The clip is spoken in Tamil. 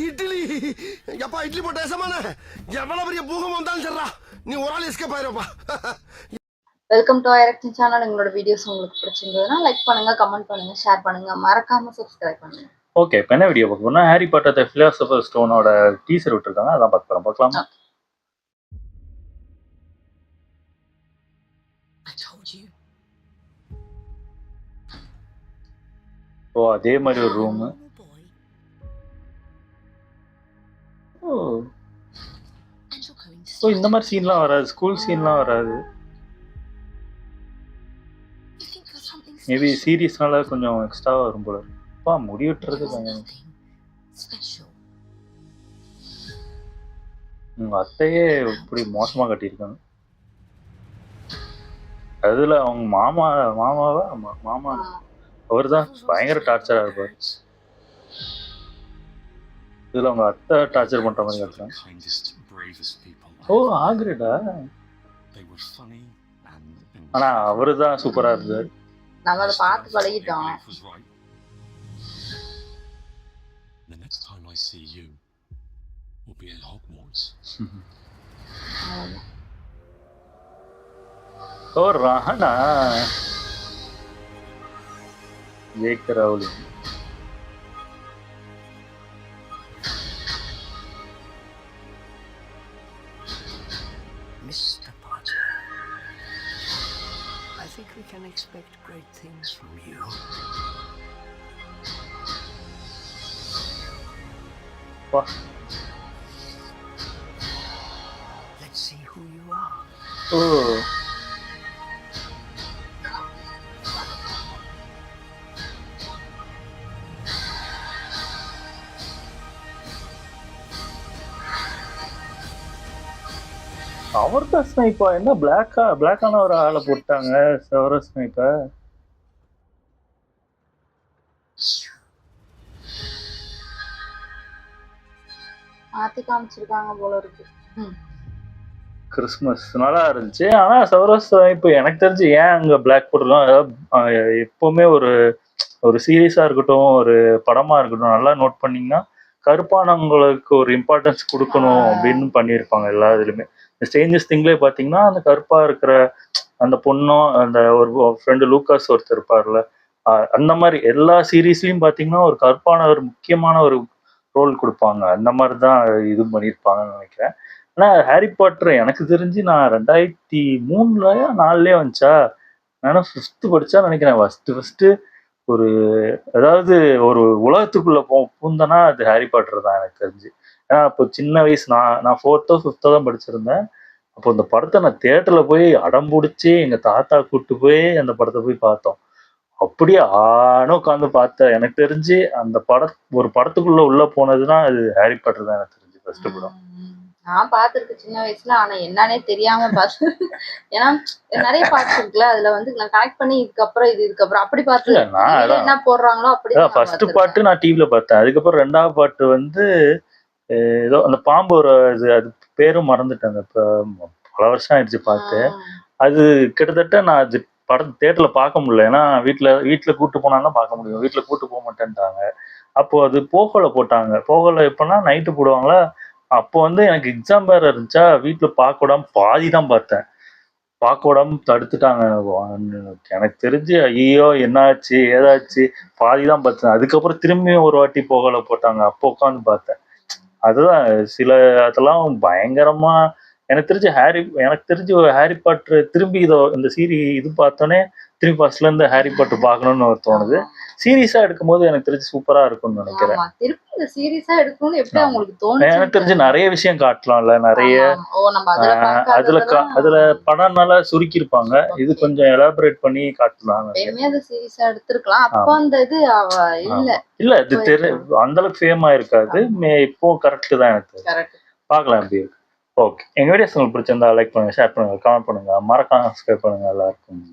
இட்லி எப்பா இட்லி போட்ட சமான எவ்வளவு பெரிய பூகம் வந்தாலும் சரிடா நீ ஒரு ஆள் எஸ்கேப் ஆயிருப்பா. வெல்கம் டு ஐரக்டிங் சேனல். எங்களோட வீடியோஸ் உங்களுக்கு பிடிச்சிருந்ததுன்னா லைக் பண்ணுங்க, கமெண்ட் பண்ணுங்க, ஷேர் பண்ணுங்க, மறக்காம சப்ஸ்கிரைப் பண்ணுங்க. ஓகே, இப்போ என்ன வீடியோ பார்க்கணும்னா ஹாரி பாட்டர் தி ஃபிலாசபர் ஸ்டோனோட டீசர் விட்டுருக்காங்க, அதான் பார்க்கலாமா? ஓ அதே மாதிரி ஒரு ரூம். ஓ இந்த மாதிரி சீன்லாம் வராது, ஸ்கூல் சீன்லாம் வராது. மேபி சீரியஸ்னால கொஞ்சம் எக்ஸ்ட்ராவா வரும் போல. அப்பா முடி விட்டுறது கொஞ்சம். உங்க அத்தையே இப்படி மோசமா கட்டியிருக்காங்க. அதுல அவங்க மாமா அவர் தான் பயங்கர டார்ச்சரா இருப்பாரு. இதுல அவங்க அத்தை டார்ச்சர் பண்ற மாதிரி இருக்காங்க. ஓ ஆக்ரிடா, ஆனா அவரு தான் சூப்பரா இருந்தாரு. நம்ம அதை பார்த்து பழகிட்டோம். ஓ ராணா ஜேக் Rowling. Mr. Potter, I think we can expect great things from you. What? Let's see who you are. Oh. அவர் தான் ஸ்னைப்பா? என்ன பிளாக்கான ஒரு ஆளை போட்டாங்க செவரஸ் ஸ்னைப்ப. மாத்தி காமிச்சிருக்காங்க போல இருக்கு. கிறிஸ்மஸ் நல்லா இருந்துச்சு. ஆனா செவரஸ் ஸ்னைப் எனக்கு தெரிஞ்சு ஏன் அங்க பிளாக் போட்டுருக்காங்க, எப்பவுமே ஒரு சீரியஸா இருக்கட்டும், ஒரு படமா இருக்கட்டும், நல்லா நோட் பண்ணீங்கன்னா கருப்பானவங்களுக்கு ஒரு இம்பார்ட்டன்ஸ் கொடுக்கணும் அப்படின்னு பண்ணியிருப்பாங்க எல்லா இதுலையுமே. ஸ்ட்ரேஞ்சர்ஸ் திங்லேயே பார்த்தீங்கன்னா அந்த கருப்பாக இருக்கிற அந்த பொண்ணும் அந்த ஒரு ஃப்ரெண்டு லூக்காஸ் ஒருத்தர் இருப்பார்ல, அந்த மாதிரி எல்லா சீரீஸ்லையும் பார்த்தீங்கன்னா ஒரு கருப்பான ஒரு முக்கியமான ஒரு ரோல் கொடுப்பாங்க. அந்த மாதிரி தான் இது பண்ணியிருப்பாங்கன்னு நினைக்கிறேன். ஆனால் ஹாரி பாட்டர் எனக்கு தெரிஞ்சு நான் 2003 4 வந்துச்சா, நான் 5th படிச்சா நினைக்கிறேன். ஃபஸ்ட்டு ஒரு அதாவது ஒரு உலகத்துக்குள்ள பூந்தனா அது ஹாரி பாட்டர் தான் எனக்கு தெரிஞ்சு. ஏன்னா அப்போ சின்ன வயசு, நான் 4th or 5th தான் படிச்சிருந்தேன். அப்போ இந்த படத்தை நான் தியேட்டர்ல போய் அடம் பிடிச்சி எங்க தாத்தா கூப்பிட்டு போய் அந்த படத்தை போய் பார்த்தோம். அப்படியே உட்காந்து பார்த்தேன். எனக்கு தெரிஞ்சு அந்த ஒரு படத்துக்குள்ள உள்ள போனதுன்னா அது ஹாரி பாட்டர் தான் எனக்கு தெரிஞ்சு ஃபர்ஸ்ட் படம். நான் பார்த்திருக்கேன் சின்ன வயசுல, ஆனா என்னன்னே தெரியாம பார்த்தேன். ஏன்னா நிறைய பார்ட்ஸ் இருக்குல்ல, அதுல வந்து நான் கனெக்ட் பண்ணி இதுக்கப்புறம் அப்படி பார்த்து என்ன போடுறாங்களோ அப்படி. ஃபர்ஸ்ட் பாட்டு நான் டிவில பார்த்தேன். அதுக்கப்புறம் 2வது பாட்டு வந்து ஏதோ அந்த பாம்பு ஒரு அது பேரும் மறந்துட்டேன். இப்போ பல வருஷம் ஆயிடுச்சு பார்த்து. அது கிட்டத்தட்ட நான் அது படம் தியேட்டர்ல பார்க்க முடியல. ஏன்னா வீட்டுல கூட்டு போனாலும் பார்க்க முடியும், வீட்டுல கூட்டு போக மாட்டேன்ட்டாங்க. அப்போ அது போகல போட்டாங்க. போகல எப்பன்னா நைட்டு போடுவாங்களா. அப்போ வந்து எனக்கு எக்ஸாம் வேற இருந்துச்சா, வீட்டுல பார்க்க விடாம பாதி தான் பார்த்தேன். பார்க்க விடாம தடுத்துட்டாங்க. எனக்கு தெரிஞ்சு ஐயோ என்ன ஆச்சு ஏதாச்சு, பாதி தான் பார்த்தேன். அதுக்கப்புறம் திரும்பியும் ஒரு வாட்டி போகல போட்டாங்க, அப்போ உட்காந்து பார்த்தேன். அதுதான் சில அதெல்லாம் பயங்கரமா எனக்கு தெரிஞ்சு ஹாரி பாட்டர் திரும்பி இந்த இது பார்த்தோன்னே திரும்பி ஃபர்ஸ்ட்ல இருந்து ஹாரி பாட்டர் பார்க்கணும்னு தோணுது. சீரியஸா எடுக்கும்போது எனக்கு தெரிஞ்சு சூப்பரா இருக்கும்னு நினைக்கிறேன். எனக்கு தெரிஞ்சு நிறைய விஷயம் காட்டலாம்ல, நிறைய அதுல படம்னால சுருக்கி இருப்பாங்க, இது கொஞ்சம் எலாபரேட் பண்ணி காட்டலாம். இல்ல இது அந்த அளவுக்கு ஃபேமா இருக்காது, இப்போ கரெக்ட் தான் எனக்கு பார்க்கலாம் எப்படி இருக்கு. ஓகே, எங்க வீடியோஸ் உங்களுக்கு பிடிச்சிருந்தா லைக் பண்ணுங்க, ஷேர் பண்ணுங்க, கமெண்ட் பண்ணுங்க, மறக்காம சப்ஸ்கிரைப் பண்ணுங்க. எல்லாருக்கும்